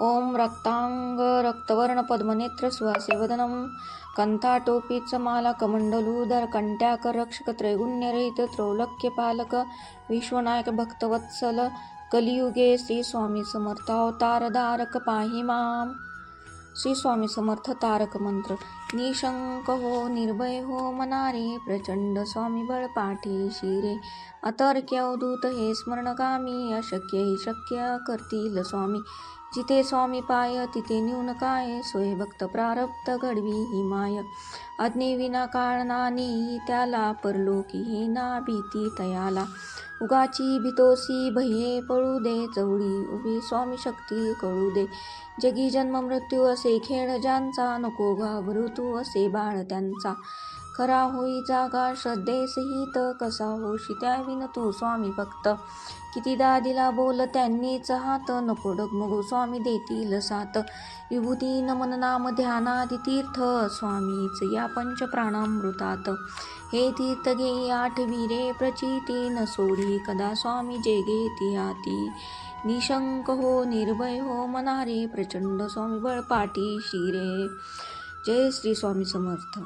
ओम रक्तांग रक्तवर्ण पद्मनेत्र सुहासे वदनम कंठाटोपीच माला कमंडलूधर कंट्याक रक्षक त्रैगुण्यरहित त्रैलोक्यपालक विश्वनायक भक्तवत्सल कलियुगे श्री स्वामी समर्थ अवतार धारक पाहि माम. श्री स्वामी समर्थ तारक मंत्र. निशंक हो निर्भय हो मनारे प्रचंड स्वामी बळ पाठीशी रे. अतर्क्य अवधूत हे स्मरणगामी अशक्य ही शक्य करतील स्वामी. जिथे स्वामी पाय तिथे न्यून काय सोय भक्त प्रारब्ध घडवी ही माय. अज्ञेविना काळ नानी त्याला परलोकी ही ना भीती तयाला. उगाची भीतोसी भये पळू दे चवळी उभी स्वामी शक्ती कळू दे. जगी जन्म मृत्यू असे खेळ ज्यांचा नको घाबरू तू असे बाळ त्यांचा. खरा होई जागा श्रद्धेसहित कसा होशी त्याविन तू स्वामी भक्त. कितीदा दिला बोल त्यांनीच हात नको डगमगू स्वामी देतील साथ. विभूती नमन नाम ध्यानादि तीर्थ स्वामीच या पंच प्राणामृतात. हे तीर्थ घेई आठवी रे प्रचिती न सोडी कदा स्वामी जे घेती हाती. निशंक हो निर्भय हो मनारे प्रचंड स्वामी बळ पाठीशी रे. जय श्री स्वामी समर्थ.